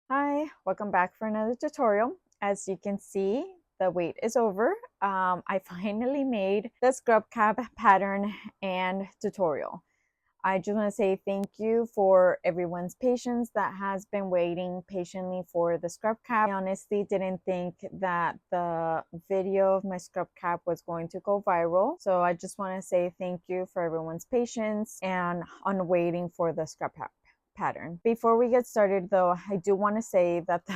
Hi, welcome back for another tutorial. As you can see, the wait is over. I finally made the scrub cap pattern and tutorial. I just want to say thank you for everyone's patience that has been waiting patiently for the scrub cap. I honestly didn't think that the video of my scrub cap was going to go viral. So I just want to say thank you for everyone's patience and on waiting for the scrub cap pattern. Before we get started though, I do want to say that the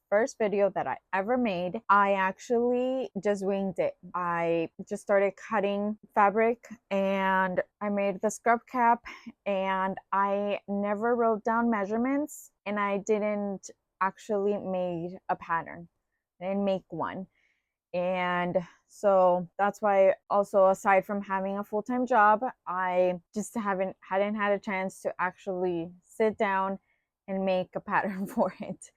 first video that I ever made, I actually just winged it. I just started cutting fabric and I made the scrub cap, and I never wrote down measurements, and I didn't actually made a pattern. I didn't make one. And so that's why also, aside from having a full-time job, I just hadn't had a chance to actually sit down and make a pattern for it.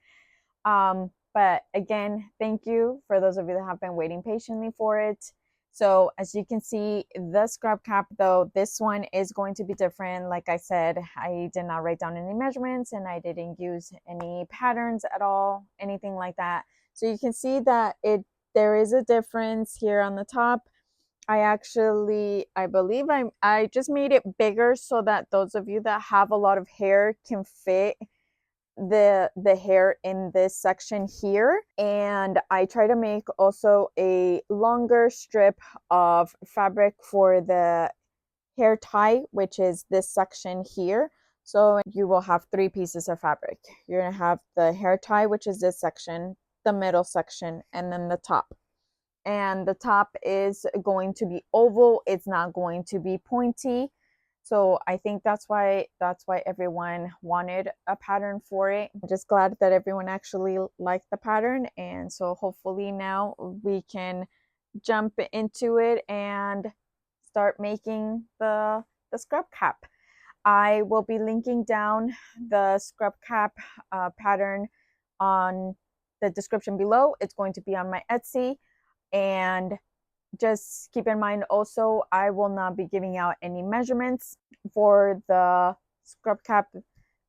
But again, thank you for those of you that have been waiting patiently for it. So as you can see, the scrub cap though, this one is going to be different. Like I said, I did not write down any measurements and I didn't use any patterns at all, anything like that. So you can see that there is a difference here on the top. I believe I just made it bigger so that those of you that have a lot of hair can fit the hair in this section here. And I try to make also a longer strip of fabric for the hair tie, which is this section here. So you will have three pieces of fabric. You're going to have the hair tie, which is this section, the middle section, and then the top. And the top is going to be oval. It's not going to be pointy. So I think that's why everyone wanted a pattern for it. I'm just glad that everyone actually liked the pattern, and so hopefully now we can jump into it and start making the scrub cap. I will be linking down the scrub cap pattern on the description below. It's going to be on my Etsy, and just keep in mind also, I will not be giving out any measurements for the scrub cap.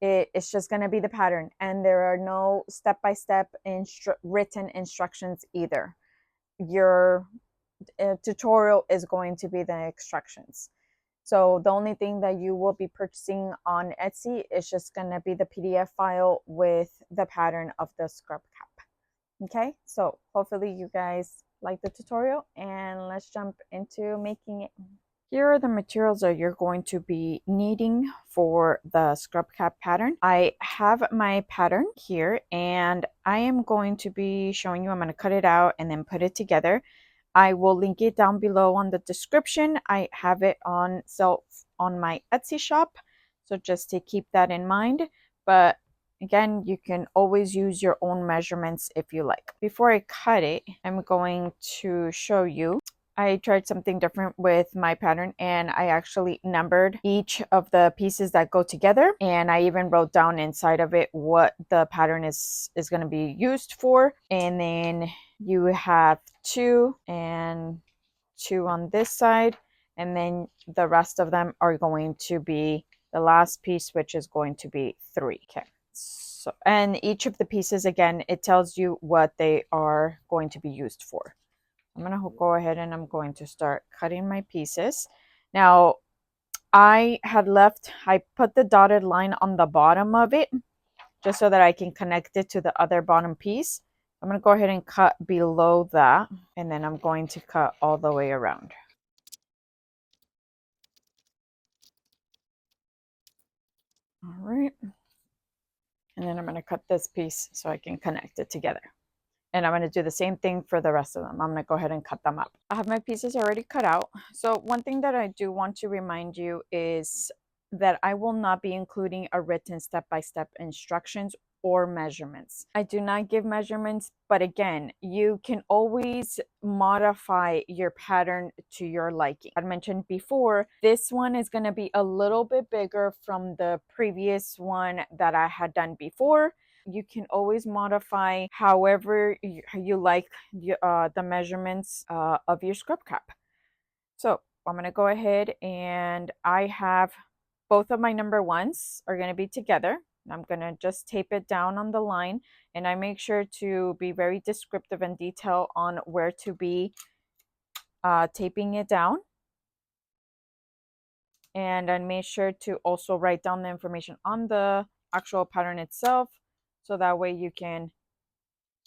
It's just going to be the pattern, and there are no step-by-step written instructions either. Your tutorial is going to be the instructions. So the only thing that you will be purchasing on Etsy is just going to be the PDF file with the pattern of the scrub cap. Okay, so hopefully you guys like the tutorial, and let's jump into making it. Here are the materials that you're going to be needing for the scrub cap pattern. I have my pattern here, and I am going to be showing you. I'm going to cut it out and then put it together. I will link it down below on the description. I have it on my Etsy shop, so just to keep that in mind. But again, you can always use your own measurements if you like. Before I cut it, I'm going to show you. I tried something different with my pattern, and I actually numbered each of the pieces that go together, and I even wrote down inside of it what the pattern is going to be used for. And then you have 2 and 2 on this side, and then the rest of them are going to be the last piece, which is going to be 3. Okay, so, and each of the pieces, again, it tells you what they are going to be used for. I'm going to go ahead and I'm going to start cutting my pieces. Now, I put the dotted line on the bottom of it just so that I can connect it to the other bottom piece. I'm going to go ahead and cut below that, and then I'm going to cut all the way around. All right. And then I'm going to cut this piece so I can connect it together. And I'm going to do the same thing for the rest of them. I'm going to go ahead and cut them up. I have my pieces already cut out. So one thing that I do want to remind you is that I will not be including a written step-by-step instructions or measurements. I do not give measurements, but again, you can always modify your pattern to your liking. I mentioned before, this one is going to be a little bit bigger from the previous one that I had done before. You can always modify however you like the measurements of your scrub cap. So I'm going to go ahead, and I have both of my number ones are going to be together. I'm gonna just tape it down on the line, and I make sure to be very descriptive and detail on where to be taping it down. And I made sure to also write down the information on the actual pattern itself, so that way you can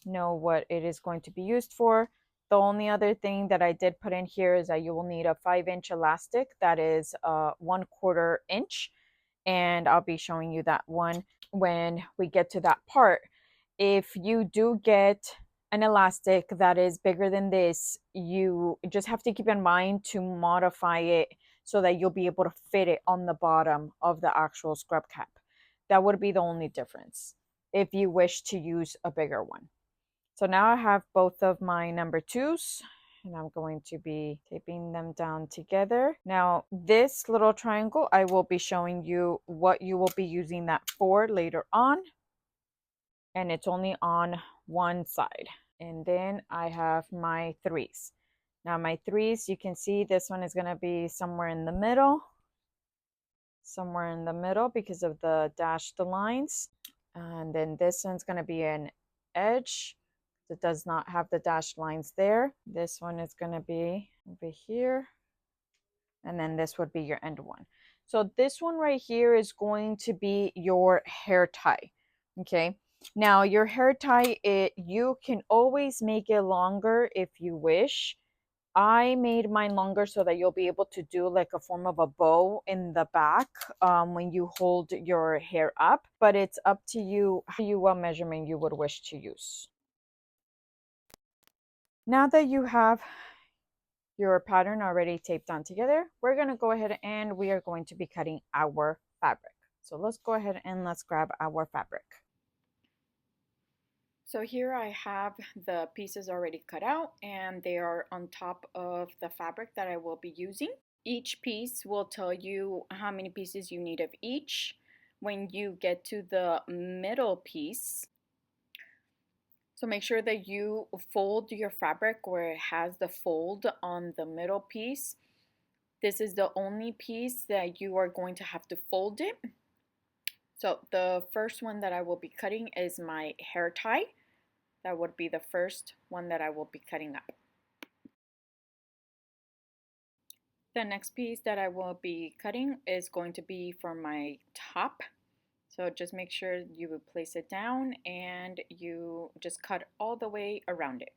know what it is going to be used for. The only other thing that I did put in here is that you will need a 5-inch elastic that is 1/4 inch, and I'll be showing you that one when we get to that part. If you do get an elastic that is bigger than this, you just have to keep in mind to modify it so that you'll be able to fit it on the bottom of the actual scrub cap. That would be the only difference if you wish to use a bigger one. So now I have both of my number 2s, and I'm going to be taping them down together. Now this little triangle, I will be showing you what you will be using that for later on, and it's only on one side. And then I have my 3s. Now my 3s, you can see this one is going to be somewhere in the middle, because of the dashed lines. And then this one's going to be an edge. It does not have the dashed lines there. This one is going to be over here, and then this would be your end one. So this one right here is going to be your hair tie. Okay, now your hair tie, you can always make it longer if you wish. I made mine longer so that you'll be able to do like a form of a bow in the back when you hold your hair up, but it's up to you what measurement you would wish to use. Now that you have your pattern already taped on together, we're going to go ahead and we are going to be cutting our fabric. So let's go ahead and let's grab our fabric. So here I have the pieces already cut out, and they are on top of the fabric that I will be using. Each piece will tell you how many pieces you need of each. When you get to the middle piece, so make sure that you fold your fabric where it has the fold on the middle piece. This is the only piece that you are going to have to fold it. So the first one that I will be cutting is my hair tie. That would be the first one that I will be cutting up. The next piece that I will be cutting is going to be for my top. So just make sure you would place it down and you just cut all the way around it.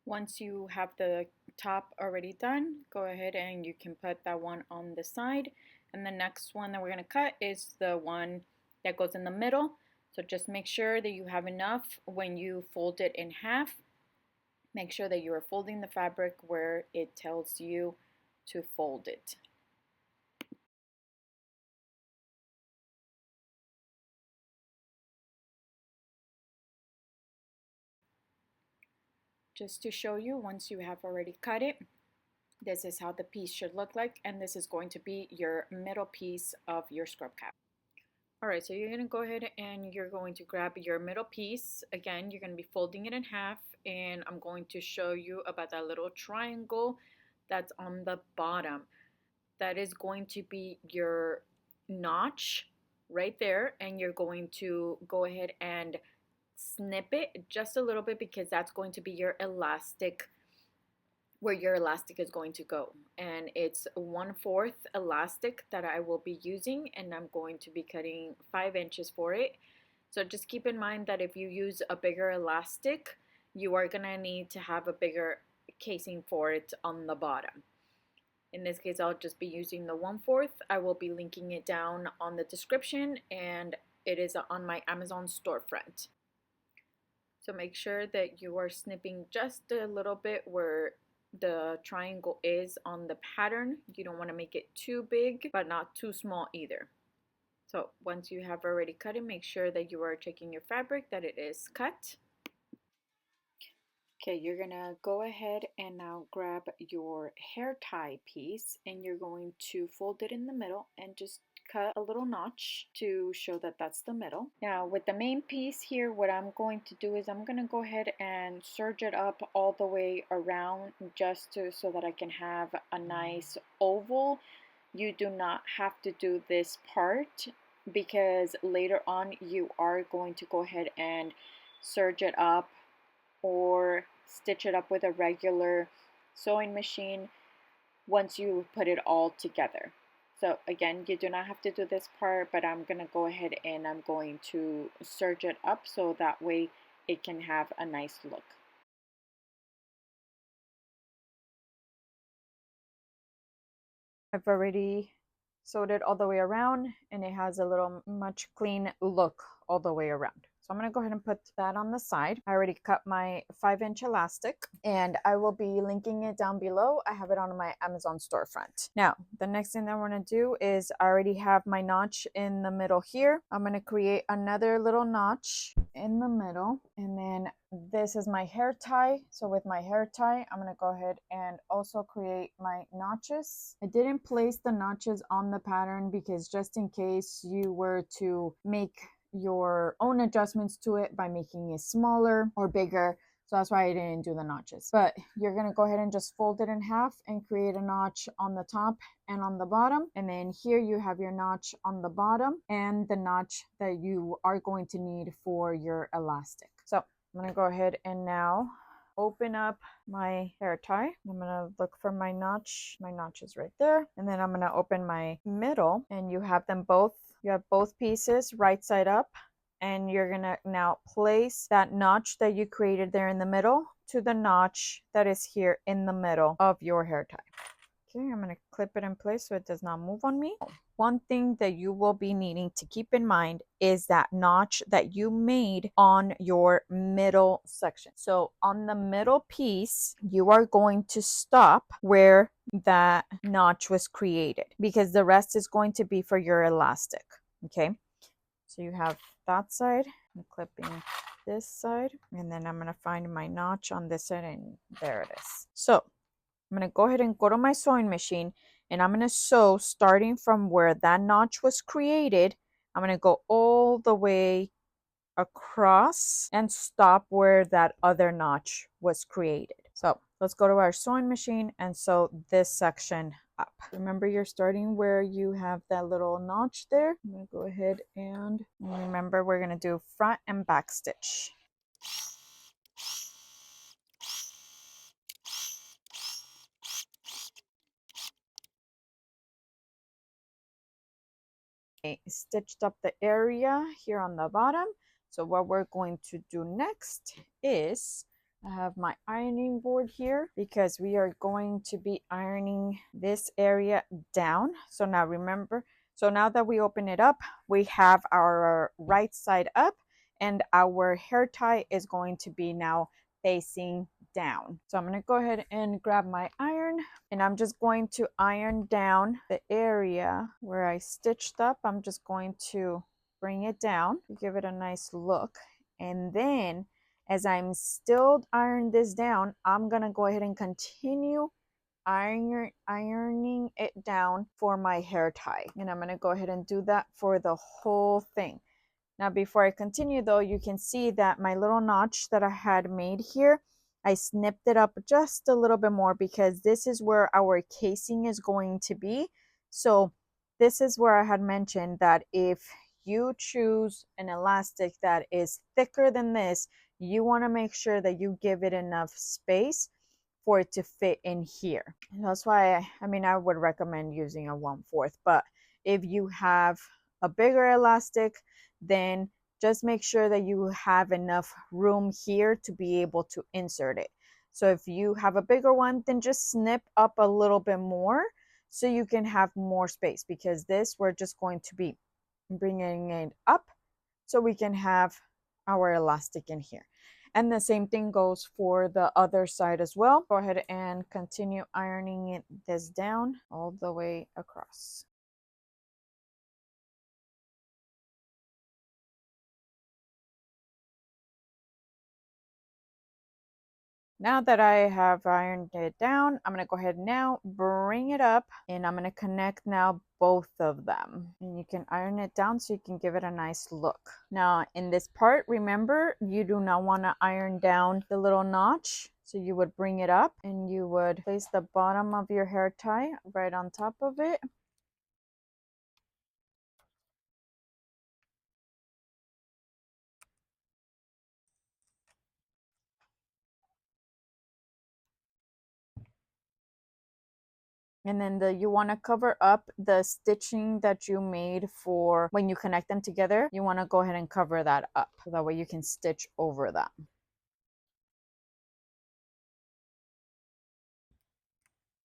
Once you have the top already done, go ahead and you can put that one on the side. And the next one that we're going to cut is the one that goes in the middle. So just make sure that you have enough when you fold it in half. Make sure that you are folding the fabric where it tells you to fold it. Just to show you, once you have already cut it, this is how the piece should look like, and this is going to be your middle piece of your scrub cap. Alright, so you're going to go ahead and you're going to grab your middle piece. Again, you're going to be folding it in half, and I'm going to show you about that little triangle that's on the bottom. That is going to be your notch right there, and you're going to go ahead and snip it just a little bit because that's going to be your elastic, where your elastic is going to go. And it's 1/4 elastic that I will be using, and I'm going to be cutting 5 inches for it. So just keep in mind that if you use a bigger elastic, you are gonna need to have a bigger casing for it on the bottom. In this case, I'll just be using the 1/4. I will be linking it down on the description, and it is on my Amazon storefront. So make sure that you are snipping just a little bit where the triangle is on the pattern. You don't want to make it too big, but not too small either. So once you have already cut it, make sure that you are checking your fabric that it is cut. Okay, you're gonna go ahead and now grab your hair tie piece, and you're going to fold it in the middle and just cut a little notch to show that that's the middle. Now with the main piece here, what I'm going to do is I'm going to go ahead and serge it up all the way around just so that I can have a nice oval. You do not have to do this part because later on you are going to go ahead and serge it up or stitch it up with a regular sewing machine once you put it all together. So again, you do not have to do this part, but I'm going to go ahead and I'm going to serge it up so that way it can have a nice look. I've already sewed it all the way around and it has a little much clean look all the way around. So I'm going to go ahead and put that on the side. I already cut my 5-inch elastic and I will be linking it down below. I have it on my Amazon storefront. Now, the next thing that I'm going to do is I already have my notch in the middle here. I'm going to create another little notch in the middle, and then this is my hair tie. So with my hair tie, I'm going to go ahead and also create my notches. I didn't place the notches on the pattern because just in case you were to make your own adjustments to it by making it smaller or bigger. So that's why I didn't do the notches. But you're going to go ahead and just fold it in half and create a notch on the top and on the bottom. And then here you have your notch on the bottom and the notch that you are going to need for your elastic. So I'm going to go ahead and now open up my hair tie. I'm going to look for my notch. My notch is right there. And then I'm going to open my middle, and you have them both. You have both pieces right side up, and you're going to now place that notch that you created there in the middle to the notch that is here in the middle of your hair tie. Okay, I'm going to clip it in place so it does not move on me. One thing that you will be needing to keep in mind is that notch that you made on your middle section. So on the middle piece, you are going to stop where that notch was created because the rest is going to be for your elastic. Okay, so you have that side. I'm clipping this side, and then I'm going to find my notch on this side, and there it is. So I'm going to go ahead and go to my sewing machine, and I'm going to sew starting from where that notch was created. I'm going to go all the way across and stop where that other notch was created. So let's go to our sewing machine and sew this section up. Remember, you're starting where you have that little notch there. I'm going to go ahead and remember, we're going to do front and back stitch. Stitched up the area here on the bottom. So what we're going to do next is I have my ironing board here because we are going to be ironing this area down. So now remember, so now that we open it up, we have our right side up and our hair tie is going to be now facing down. So I'm going to go ahead and grab my iron, and I'm just going to iron down the area where I stitched up. I'm just going to bring it down to give it a nice look. And then as I'm still ironing this down, I'm going to go ahead and continue ironing it down for my hair tie. And I'm going to go ahead and do that for the whole thing. Now, before I continue though, you can see that my little notch that I had made here, I snipped it up just a little bit more because this is where our casing is going to be. So this is where I had mentioned that if you choose an elastic that is thicker than this, you want to make sure that you give it enough space for it to fit in here. And that's why I would recommend using a 1/4, but if you have a bigger elastic, then just make sure that you have enough room here to be able to insert it. So if you have a bigger one, then just snip up a little bit more so you can have more space, because this we're just going to be bringing it up so we can have our elastic in here. And the same thing goes for the other side as well. Go ahead and continue ironing this down all the way across. now that I have ironed it down, I'm going to go ahead now, bring it up, and I'm going to connect now both of them. And you can iron it down so you can give it a nice look. Now in this part, remember, you do not want to iron down the little notch. So you would bring it up and you would place the bottom of your hair tie right on top of it. And then you want to cover up the stitching that you made for when you connect them together. You want to go ahead and cover that up so that way you can stitch over that.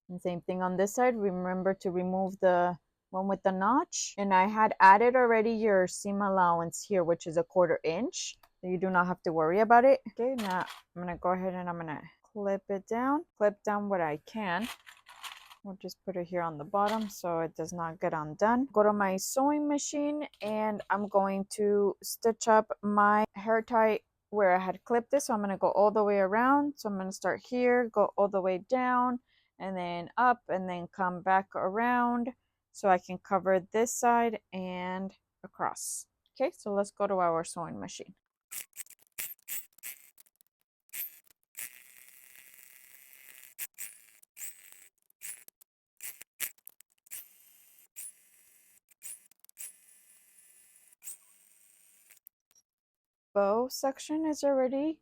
And same thing on this side. Remember to remove the one with the notch. And I had added already your seam allowance here, which is 1/4 inch. So you do not have to worry about it. Okay, now I'm going to go ahead and I'm going to clip it down. Clip down what I can. We'll just put it here on the bottom so it does not get undone. Go to my sewing machine and I'm going to stitch up my hair tie where I had clipped it. So I'm going to go all the way around. So I'm going to start here, go all the way down and then up and then come back around so I can cover this side and across. Okay, so let's go to our sewing machine. Bow section is already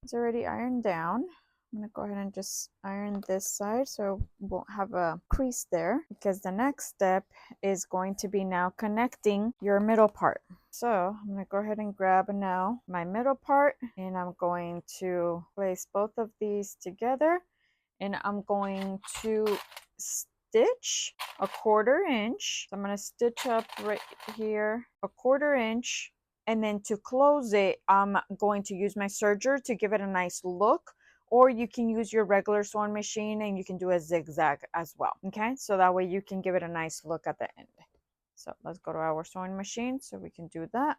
ironed down. I'm gonna go ahead and just iron this side so it won't have a crease there, because the next step is going to be now connecting your middle part. So I'm gonna go ahead and grab now my middle part and I'm going to place both of these together and I'm going to stitch 1/4 inch. So I'm going to stitch up right here 1/4 inch, and then to close it I'm going to use my serger to give it a nice look, or you can use your regular sewing machine and you can do a zigzag as well. Okay, so that way you can give it a nice look at the end. So let's go to our sewing machine so we can do that.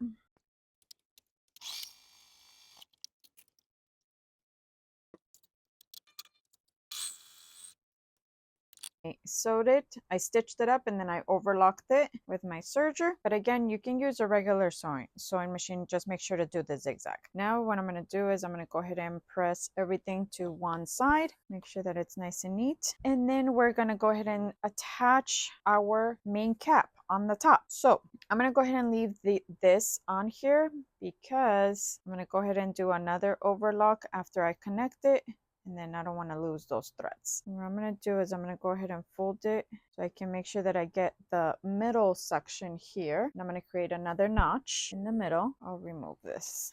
I sewed it, I stitched it up, and then I overlocked it with my serger. But again, you can use a regular sewing machine. Just make sure to do the zigzag. Now what I'm going to do is I'm going to go ahead and press everything to one side. Make sure that it's nice and neat. And then we're going to go ahead and attach our main cap on the top. So I'm going to go ahead and leave this on here because I'm going to go ahead and do another overlock after I connect it. And then I don't want to lose those threads. And what I'm going to do is I'm going to go ahead and fold it so I can make sure that I get the middle section here. And I'm going to create another notch in the middle. I'll remove this.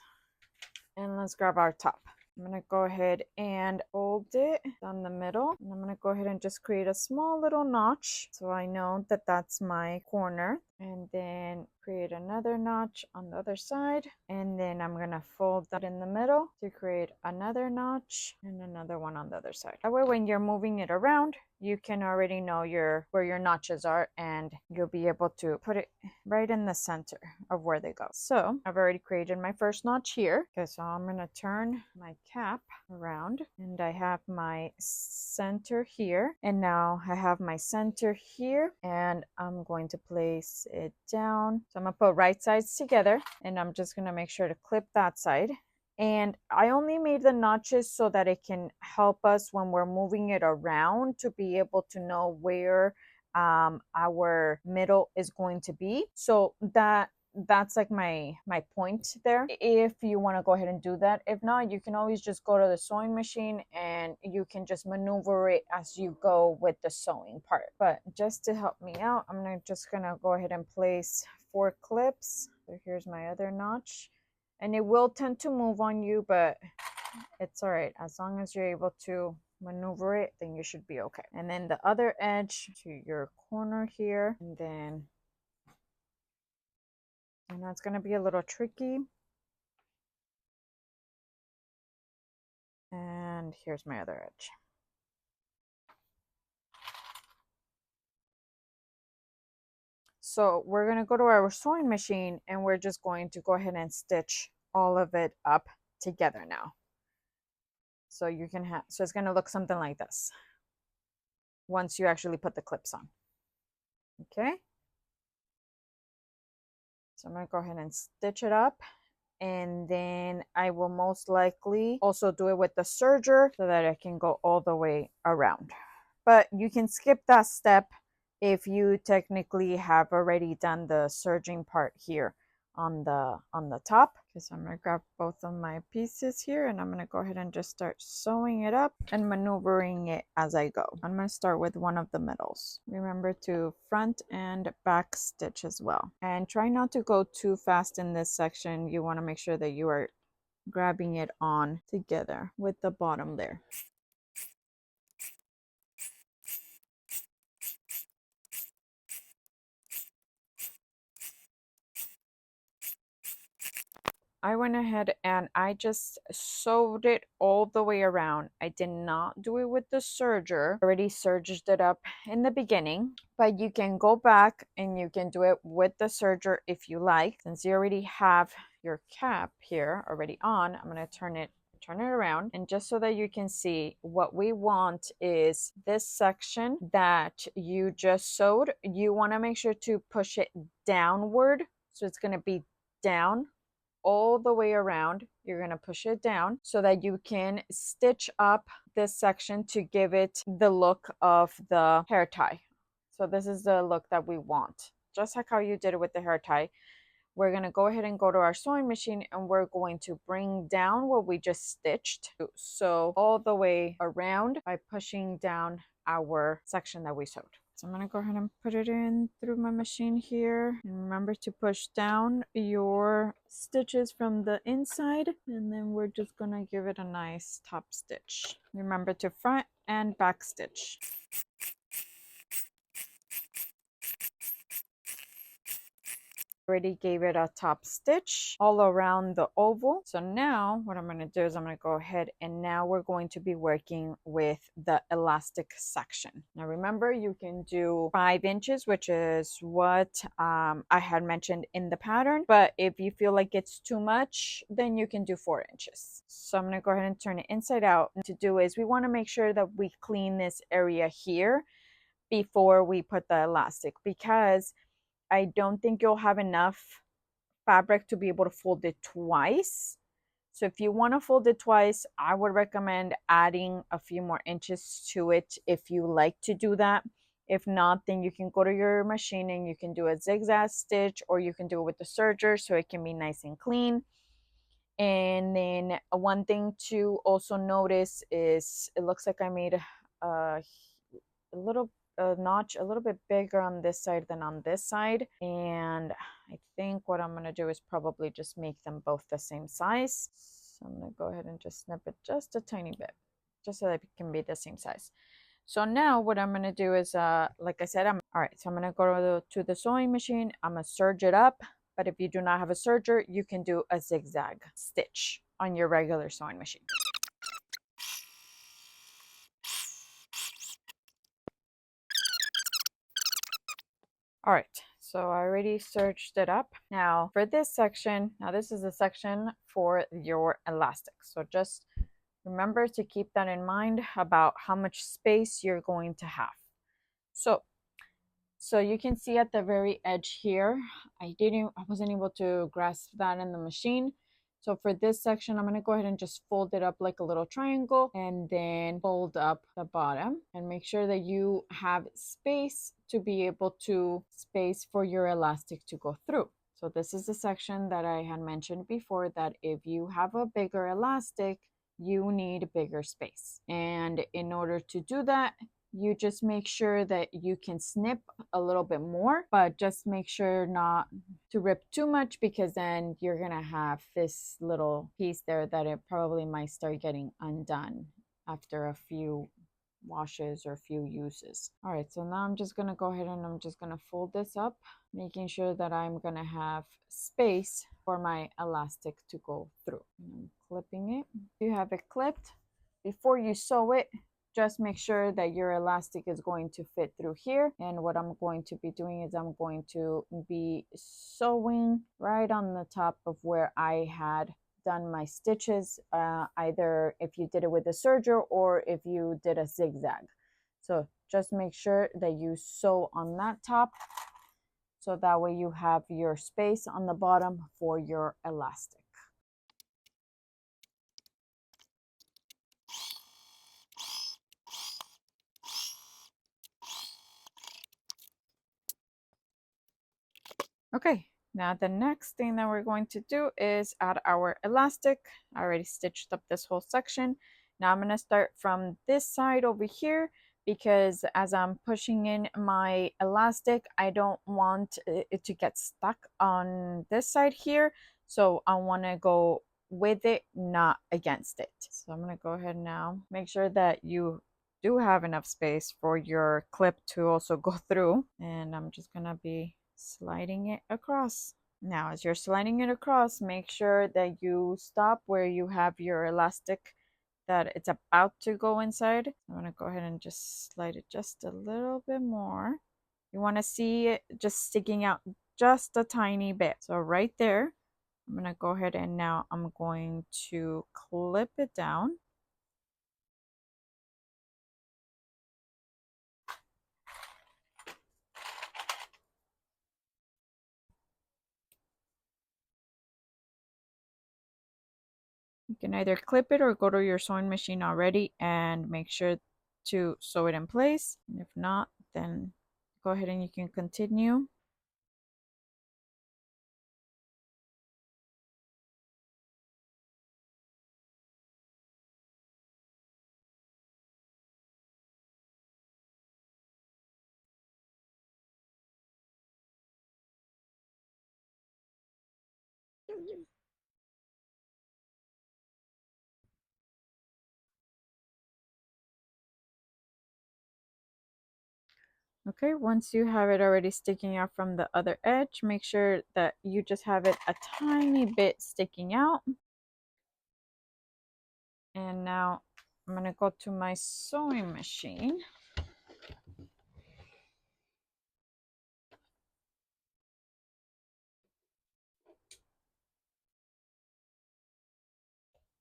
And let's grab our top. I'm going to go ahead and fold it down the middle. And I'm going to go ahead and just create a small little notch so I know that that's my corner. And then create another notch on the other side. And then I'm going to fold that in the middle to create another notch and another one on the other side. That way when you're moving it around, you can already know where your notches are and you'll be able to put it right in the center of where they go. So I've already created my first notch here. Okay, so I'm going to turn my cap around and I have my center here, and now I have my center here, and I'm going to place it down. So I'm going to put right sides together and I'm just going to make sure to clip that side. And I only made the notches so that it can help us when we're moving it around to be able to know where our middle is going to be. So that's like my point there. If you want to go ahead and do that, if not, you can always just go to the sewing machine and you can just maneuver it as you go with the sewing part. But just to help me out, I'm just gonna go ahead and place 4 clips. So here's my other notch, and it will tend to move on you, but it's all right. As long as you're able to maneuver it, then you should be okay. And then the other edge to your corner here, and then I know it's going to be a little tricky. And here's my other edge. So we're going to go to our sewing machine and we're just going to go ahead and stitch all of it up together now. So you can have, so it's going to look something like this once you actually put the clips on. Okay. So I'm going to go ahead and stitch it up. And then I will most likely also do it with the serger so that I can go all the way around. But you can skip that step if you technically have already done the serging part here on the top. Okay, so I'm going to grab both of my pieces here and I'm going to go ahead and just start sewing it up and maneuvering it as I go. I'm going to start with one of the middles. Remember to front and back stitch as well. And try not to go too fast in this section. You want to make sure that you are grabbing it on together with the bottom there. I went ahead and I just sewed it all the way around. I did not do it with the serger. I already serged it up in the beginning, but you can go back and you can do it with the serger if you like. Since you already have your cap here already on, I'm going to turn it around, and just so that you can see, what we want is this section that you just sewed, you want to make sure to push it downward, so it's going to be down all the way around. You're going to push it down so that you can stitch up this section to give it the look of the hair tie. So this is the look that we want, just like how you did it with the hair tie. We're going to go ahead and go to our sewing machine and we're going to bring down what we just stitched. So all the way around by pushing down our section that we sewed. So I'm going to go ahead and put it in through my machine here. And remember to push down your stitches from the inside. And then we're just going to give it a nice top stitch. Remember to front and back stitch. Already gave it a top stitch all around the oval. So now what I'm going to do is I'm going to go ahead and now we're going to be working with the elastic section. Now remember, you can do 5 inches, which is what I had mentioned in the pattern, but if you feel like it's too much, then you can do 4 inches. So I'm going to go ahead and turn it inside out. And to do is we want to make sure that we clean this area here before we put the elastic, because I don't think you'll have enough fabric to be able to fold it twice. So if you want to fold it twice, I would recommend adding a few more inches to it if you like to do that. If not, then you can go to your machine and you can do a zigzag stitch, or you can do it with the serger so it can be nice and clean. And then one thing to also notice is it looks like I made a little notch a little bit bigger on this side than on this side, and I think what I'm going to do is probably just make them both the same size. So I'm going to go ahead and just snip it just a tiny bit, just so that it can be the same size. So now what I'm going to do is like I said, all right, so I'm going to go to the sewing machine. I'm going to serge it up, but if you do not have a serger, you can do a zigzag stitch on your regular sewing machine. All right, so I already serged it up. Now for this section, now this is the section for your elastic. So just remember to keep that in mind about how much space you're going to have. So you can see at the very edge here, I wasn't able to grasp that in the machine. So for this section, I'm going to go ahead and just fold it up like a little triangle and then fold up the bottom and make sure that you have space to be able to space for your elastic to go through. So this is the section that I had mentioned before, that if you have a bigger elastic, you need bigger space. And in order to do that, you just make sure that you can snip a little bit more, but just make sure not to rip too much, because then you're gonna have this little piece there that it probably might start getting undone after a few washes or a few uses. All right, so now I'm just gonna go ahead and I'm just gonna fold this up, making sure that I'm gonna have space for my elastic to go through. I'm clipping it. If you have it clipped, before you sew it, just make sure that your elastic is going to fit through here. And what I'm going to be doing is I'm going to be sewing right on the top of where I had done my stitches, either if you did it with a serger or if you did a zigzag. So just make sure that you sew on that top, so that way you have your space on the bottom for your elastic. Okay, now the next thing that we're going to do is add our elastic. I already stitched up this whole section. Now I'm going to start from this side over here, because as I'm pushing in my elastic, I don't want it to get stuck on this side here. So I want to go with it, not against it. So I'm going to go ahead now. Make sure that you do have enough space for your clip to also go through. And I'm just going to be sliding it across. Now, as you're sliding it across, make sure that you stop where you have your elastic that it's about to go inside. I'm going to go ahead and just slide it just a little bit more. You want to see it just sticking out just a tiny bit. So right there, I'm going to go ahead and now I'm going to clip it down. You can either clip it or go to your sewing machine already and make sure to sew it in place. And if not, then go ahead and you can continue. Okay, once you have it already sticking out from the other edge, make sure that you just have it a tiny bit sticking out. And now I'm going to go to my sewing machine.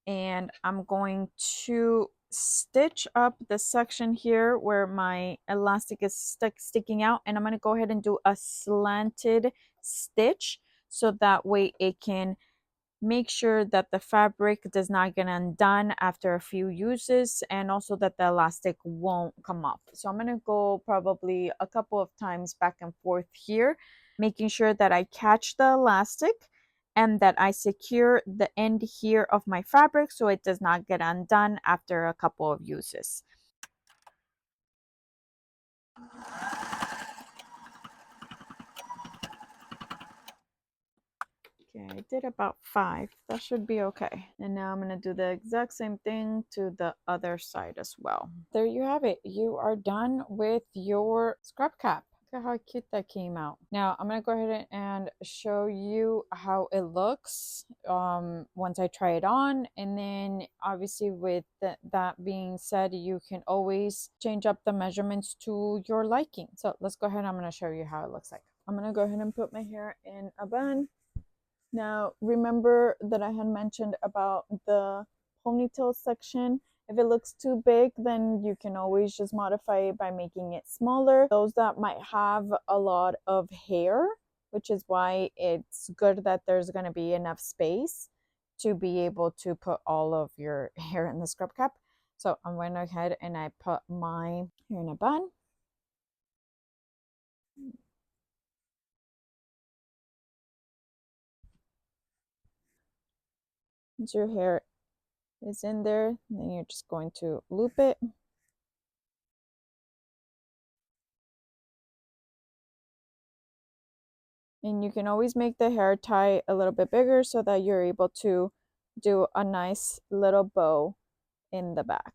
And I'm going to stitch up the section here where my elastic is sticking out, and I'm going to go ahead and do a slanted stitch, so that way it can make sure that the fabric does not get undone after a few uses, and also that the elastic won't come off. So I'm going to go probably a couple of times back and forth here, making sure that I catch the elastic and that I secure the end here of my fabric so it does not get undone after a couple of uses. Okay, I did about 5. That should be okay. And now I'm going to do the exact same thing to the other side as well. There you have it. You are done with your scrub cap. Look at how cute that came out. Now I'm going to go ahead and show you how it looks once I try it on. And then obviously with that being said, you can always change up the measurements to your liking. So let's go ahead. I'm going to show you how it looks like. I'm going to go ahead and put my hair in a bun. Now, remember that I had mentioned about the ponytail section. If it looks too big, then you can always just modify it by making it smaller. Those that might have a lot of hair, which is why it's good that there's going to be enough space to be able to put all of your hair in the scrub cap. So I went ahead and I put my hair in a bun. Once your hair is in there, then you're just going to loop it. And you can always make the hair tie a little bit bigger so that you're able to do a nice little bow in the back.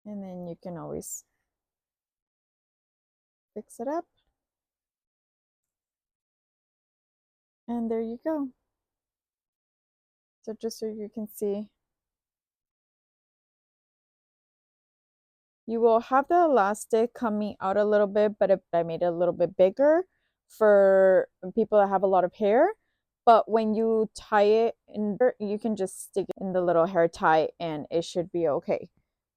And then you can always fix it up. And there you go. So just so you can see You will have the elastic coming out a little bit, but I made it a little bit bigger for people that have a lot of hair. But when you tie it in, you can just stick it in the little hair tie and it should be okay.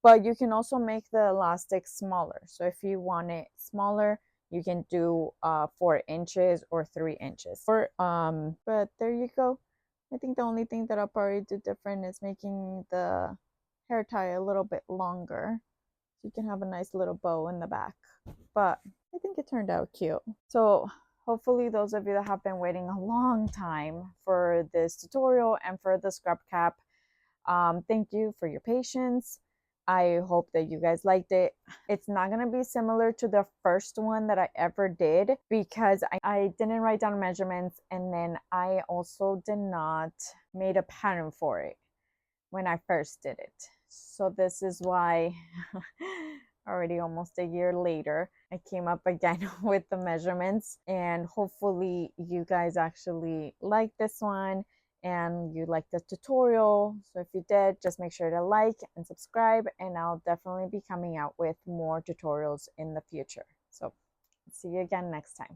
But you can also make the elastic smaller. So if you want it smaller, you can do 4 inches or 3 inches. But there you go. I think the only thing that I'll probably do different is making the hair tie a little bit longer. So you can have a nice little bow in the back. But I think it turned out cute. So hopefully those of you that have been waiting a long time for this tutorial and for the scrub cap, thank you for your patience. I hope that you guys liked it. It's not going to be similar to the first one that I ever did because I didn't write down measurements, and then I also did not made a pattern for it when I first did it. So this is why already almost a year later, I came up again with the measurements, and hopefully you guys actually like this one and you like the tutorial. So if you did, just make sure to like and subscribe, and I'll definitely be coming out with more tutorials in the future. So see you again next time.